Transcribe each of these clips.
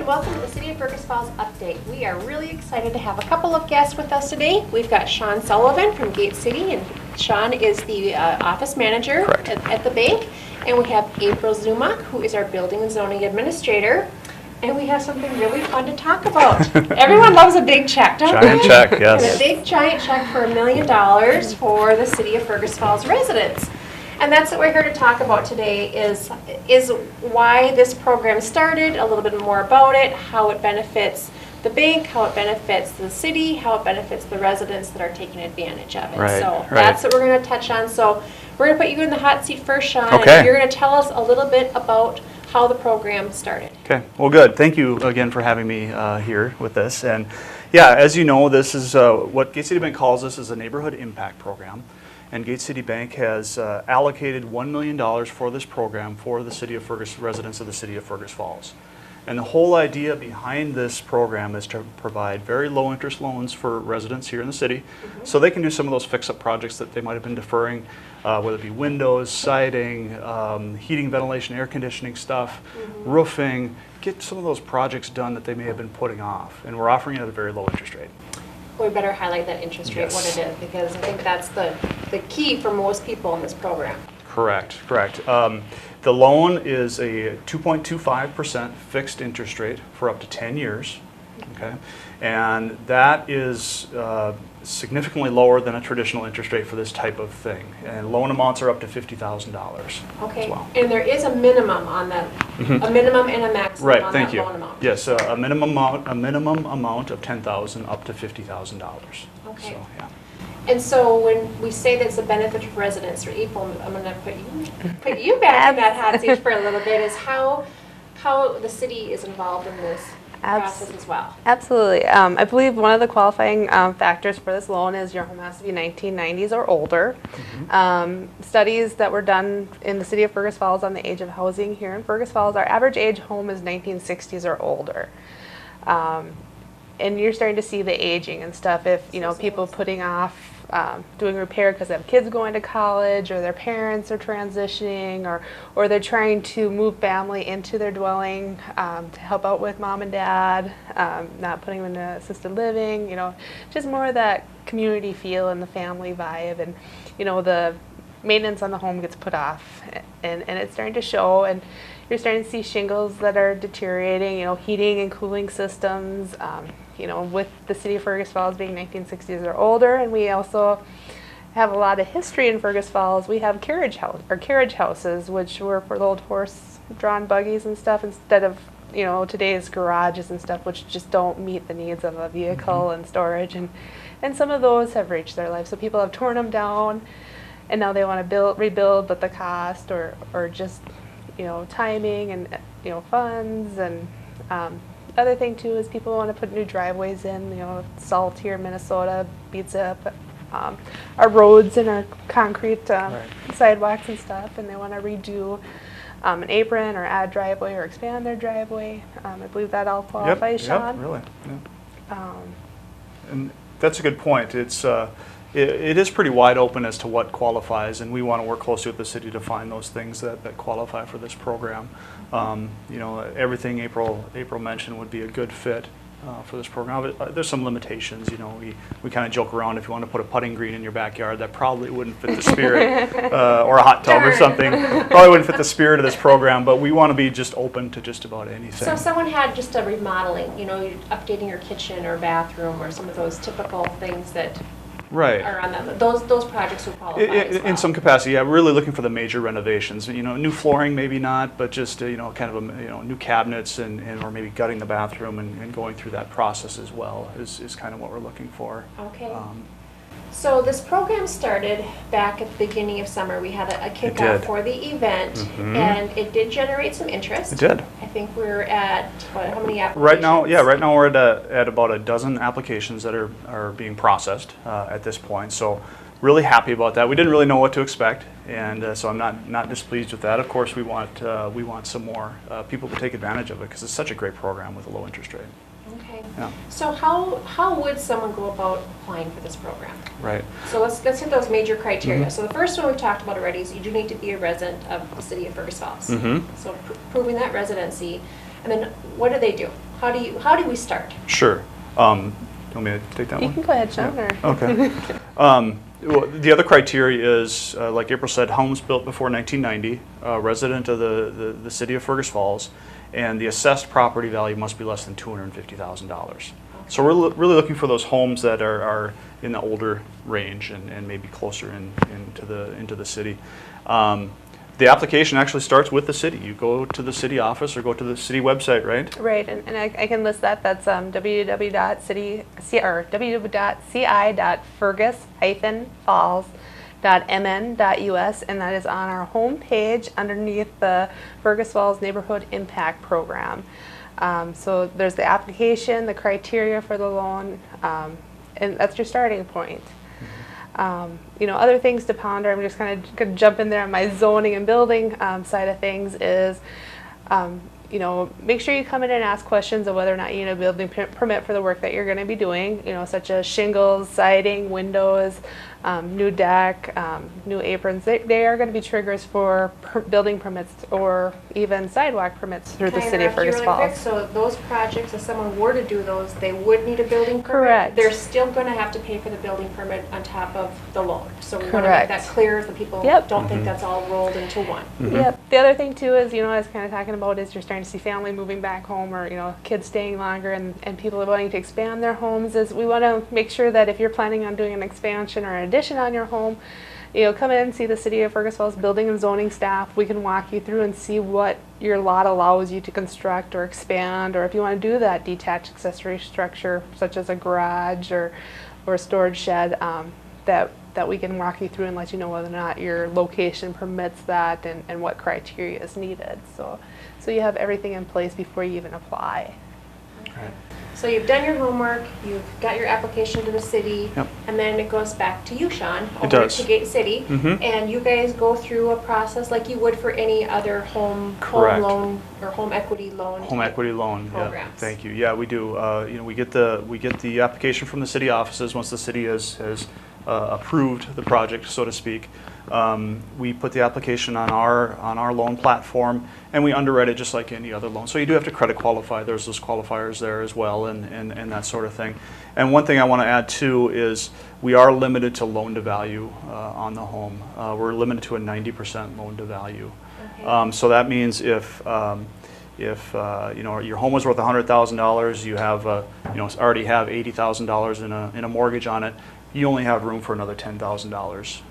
and welcome to the City of Fergus Falls Update. We are really excited to have a couple of guests with us today. We've got Sean Sullivan from Gate City, and Sean is the office manager at the bank. And we have April Zuma, who is our building and zoning administrator. And we have something really fun to talk about. Everyone loves a big check, don't they? Giant check, yes. And a big giant check for $1 million for the City of Fergus Falls residents. And that's what we're here to talk about today is why this program started, a little bit more about it, how it benefits the bank, how it benefits the city, how it benefits the residents that are taking advantage of it. That's what we're going to touch on. So we're going to put you in the hot seat first, Sean. Okay. And you're going to tell us a little bit about how the program started. Okay, well good. Thank you again for having me here with this. And yeah, as you know, this is what Gate City Bank calls this is a neighborhood impact program. And Gate City Bank has allocated $1 million for this program for the City of Fergus, residents of the City of Fergus Falls. And the whole idea behind this program is to provide very low interest loans for residents here in the city, so they can do some of those fix-up projects that they might have been deferring, whether it be windows, siding, heating, ventilation, air conditioning stuff, roofing, get some of those projects done that they may have been putting off. And we're offering it at a very low interest rate. We better highlight that interest rate, what it is, because I think that's the key for most people in this program. Correct. The loan is a 2.25% fixed interest rate for up to 10 years. Okay, and that is significantly lower than a traditional interest rate for this type of thing. And loan amounts are up to $50,000. Okay, as well. And there is a minimum on that, a minimum and a maximum on that loan amount. Yes, a minimum amount of $10,000 up to $50,000. Okay. So, yeah. And so when we say that it's a benefit for residents, or April, I'm going to put you back in that hot seat for a little bit, is how the city is involved in this process as well. Absolutely. I believe one of the qualifying factors for this loan is your home has to be 1990s or older. Studies that were done in the City of Fergus Falls on the age of housing here in Fergus Falls, our average age home is 1960s or older. And you're starting to see the aging and stuff. If people putting off doing repair because they have kids going to college, or their parents are transitioning, or they're trying to move family into their dwelling to help out with mom and dad, not putting them in assisted living, just more of that community feel and the family vibe, and the maintenance on the home gets put off, and it's starting to show, and you're starting to see shingles that are deteriorating, heating and cooling systems, with the City of Fergus Falls being 1960s or older, and we also have a lot of history in Fergus Falls. We have carriage houses, which were for the old horse-drawn buggies and stuff, instead of today's garages and stuff, which just don't meet the needs of a vehicle and storage, and some of those have reached their life. So people have torn them down, and now they want to rebuild, but the cost or just timing and funds, and other thing too is people want to put new driveways in. Salt here in Minnesota beats up our roads and our concrete sidewalks and stuff, and they want to redo an apron or add driveway or expand their driveway. I believe that all qualifies, Sean. Really. Yeah. And that's a good point. It is pretty wide open as to what qualifies, and we want to work closely with the city to find those things that qualify for this program. Everything April mentioned would be a good fit for this program. But, there's some limitations. We kind of joke around, if you want to put a putting green in your backyard, that probably wouldn't fit the spirit, or a hot tub or something. Probably wouldn't fit the spirit of this program. But we want to be just open to just about anything. So if someone had just a remodeling, updating your kitchen or bathroom, or some of those typical things that are on them. Those projects would qualify as well. In some capacity, yeah. We're really looking for the major renovations. New flooring maybe not, but just kind of new cabinets and or maybe gutting the bathroom and going through that process as well is kind of what we're looking for. Okay. So this program started back at the beginning of summer. We had a kickoff for the event, and it did generate some interest. It did. I think we're at, how many applications? Right now we're at about a dozen applications that are being processed at this point. So really happy about that. We didn't really know what to expect, and so I'm not displeased with that. Of course, we want some more people to take advantage of it, because it's such a great program with a low interest rate. Okay. Yeah. So how would someone go about applying for this program? Right. So let's hit those major criteria. So the first one we've talked about already is you do need to be a resident of the City of Fergus Falls. So proving that residency, and then what do? How do we start? Sure. You want me to take that You one? can go ahead, Sean. Yeah. Or Okay. Well, the other criteria is, like April said, homes built before 1990, resident of the city of Fergus Falls, and the assessed property value must be less than $250,000. So we're really looking for those homes that are in the older range and maybe closer into the city. The application actually starts with the city. You go to the city office or go to the city website, right? Right, and I can list that. That's www.ci.fergus-falls.mn.us, and that is on our home page underneath the Fergus Falls Neighborhood Impact Program. So there's the application, the criteria for the loan, and that's your starting point. Other things to ponder, I'm just kind of going to jump in there on my zoning and building side of things is, make sure you come in and ask questions of whether or not you need a building permit for the work that you're going to be doing, such as shingles, siding, windows, new deck, new aprons. They are going to be triggers for building permits or even sidewalk permits through the city of Fergus Falls. So those projects, if someone were to do those, they would need a building permit? Correct. They're still going to have to pay for the building permit on top of the loan. So we want to make Correct. that clear so people Yep. don't think that's all rolled into one. Yep. The other thing too is, I was kind of talking about is you're starting to see family moving back home or, kids staying longer and people are wanting to expand their homes is we want to make sure that if you're planning on doing an expansion or an addition on your home, come in and see the City of Fergus Falls building and zoning staff. We can walk you through and see what your lot allows you to construct or expand, or if you want to do that detached accessory structure such as a garage or a storage shed, that we can walk you through and let you know whether or not your location permits that and what criteria is needed. So you have everything in place before you even apply. Right. So you've done your homework, you've got your application to the city, Yep. and then it goes back to you, Sean, It over does. to Gate City, and you guys go through a process like you would for any other home Correct. loan or home equity loan. Home equity loan. Yeah. Programs. Thank you. Yeah, we do. We get the application from the city offices once the city has approved the project, so to speak. We put the application on our loan platform, and we underwrite it just like any other loan. So you do have to credit qualify. There's those qualifiers there as well, and that sort of thing. And one thing I want to add too is we are limited to loan to value on the home. We're limited to a 90% loan to value. Okay. So that means if your home was worth $100,000, you have already have $80,000 in a mortgage on it. You only have room for another $10,000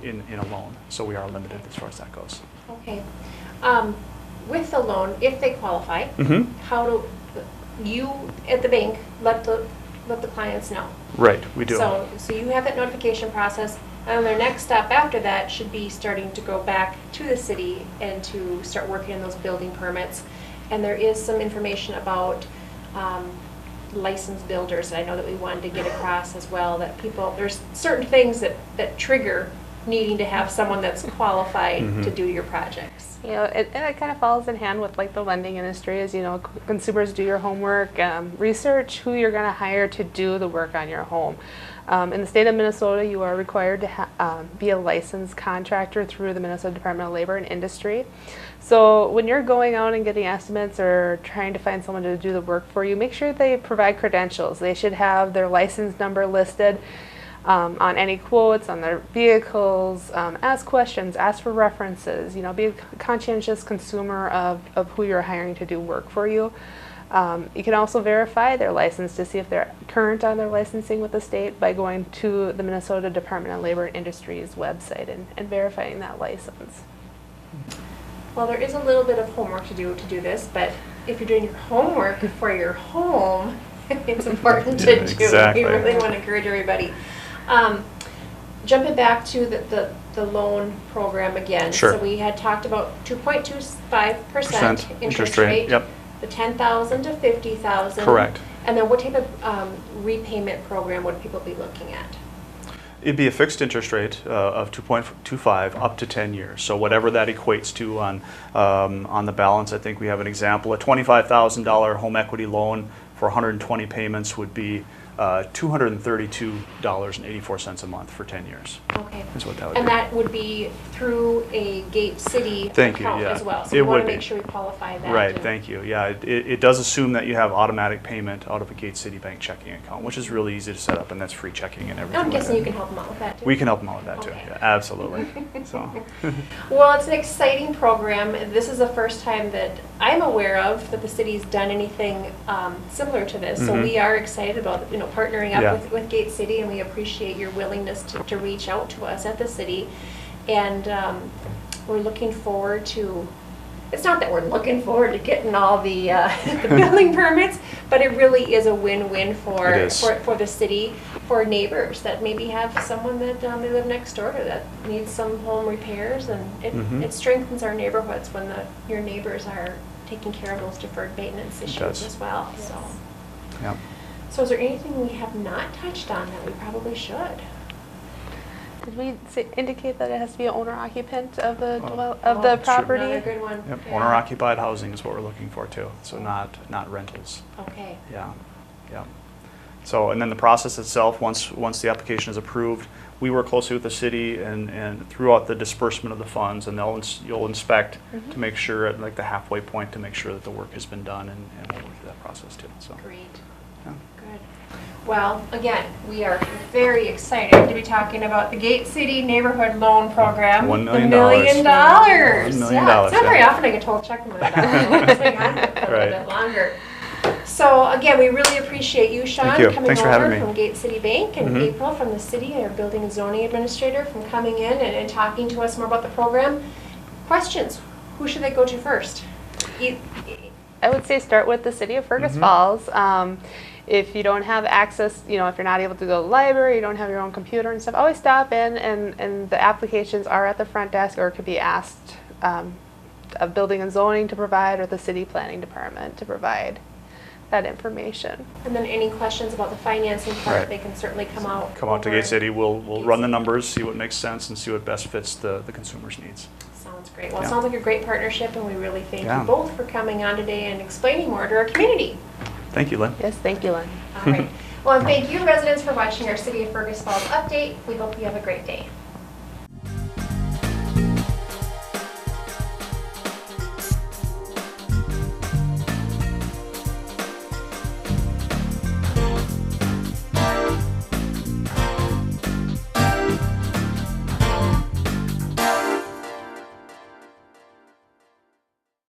in a loan. So we are limited as far as that goes. Okay. With the loan, if they qualify, how do you at the bank let the clients know? Right, we do. So you have that notification process, and their next step after that should be starting to go back to the city and to start working on those building permits. And there is some information about licensed builders, and I know that we wanted to get across as well, that there's certain things that trigger needing to have someone that's qualified to do your projects. And it kind of falls in hand with like the lending industry is, consumers do your homework, research who you're going to hire to do the work on your home. In the state of Minnesota, you are required to be a licensed contractor through the Minnesota Department of Labor and Industry. So when you're going out and getting estimates or trying to find someone to do the work for you, make sure they provide credentials. They should have their license number listed on any quotes, on their vehicles, ask questions, ask for references, be a conscientious consumer of who you're hiring to do work for you. You can also verify their license to see if they're current on their licensing with the state by going to the Minnesota Department of Labor and Industry's website and verifying that license. Well, there is a little bit of homework to do this, but if you're doing your homework for your home, it's important to do. Exactly. We really want to encourage everybody. Jumping back to the loan program again. Sure. So we had talked about 2.25% interest rate. Yep. The 10,000 to 50,000. Correct. And then what type of repayment program would people be looking at? It'd be a fixed interest rate of 2.25 up to 10 years. So whatever that equates to on the balance, I think we have an example. A $25,000 home equity loan for 120 payments would be $232.84 a month for 10 years. Okay. Is what that would And be. that would be through a Gate City Thank you, account yeah. as well. So It we want would to be. make sure we qualify that. Right, and- thank you. Yeah, it does assume that you have automatic payment out of a Gate City Bank checking account, which is really easy to set up, and that's free checking and everything. I'm like guessing you that. can help them out with that too. We can help them out with that too. Okay. Yeah, absolutely. So, Well, it's an exciting program. This is the first time that I'm aware of that the city's done anything similar to this. So Mhm. we are excited about partnering up Yeah. with Gate City, and we appreciate your willingness to reach out to us at the city. And we're looking forward to. It's not that we're looking forward to getting all the, the building permits, but it really is a win-win for It is. for the city, for neighbors that maybe have someone that they live next door to that needs some home repairs, and Mhm. it strengthens our neighborhoods when your neighbors are taking care of those deferred maintenance issues does. as well. So, yeah. so is there anything we have not touched on that we probably should? Did we indicate that it has to be an owner occupant of the Oh. of the Sure. property? Another good one. Yep. Yeah. Owner occupied housing is what we're looking for too. So not rentals. Okay. Yeah, yeah. So, and then the process itself, once the application is approved, we work closely with the city and throughout the disbursement of the funds, and you'll inspect to make sure at like the halfway point to make sure that the work has been done, and we'll work through that process too. So, Great. yeah. Good. Well, again, we are very excited to be talking about the Gate City Neighborhood Loan Program. $1 million. The $1 million. $1 million, Yeah, it's not very yeah. often I get told check $1 million. Let's hang on to it for a Right. little bit longer. So again, we really appreciate you, Sean, Thank you. coming Thanks for over having me. from Gate City Bank, and Mhm. April from the city, our building and zoning administrator, from coming in and talking to us more about the program. Questions? Who should they go to first? I would say start with the city of Fergus Mhm. Falls. If you don't have access, if you're not able to go to the library, you don't have your own computer and stuff, always stop in, and the applications are at the front desk, or could be asked of building and zoning to provide, or the city planning department to provide that information. And then any questions about the financing part, Right. they can certainly come out. Come out to over Gate City. We'll Gate run the City. numbers, see what makes sense, and see what best fits the consumer's needs. Sounds great. Well, it Yeah. sounds like a great partnership, and we really thank Yeah. you both for coming on today and explaining more to our community. Thank you, Lynn. Yes, thank you, Lynn. All right. Well, and thank you, residents, for watching our City of Fergus Falls update. We hope you have a great day.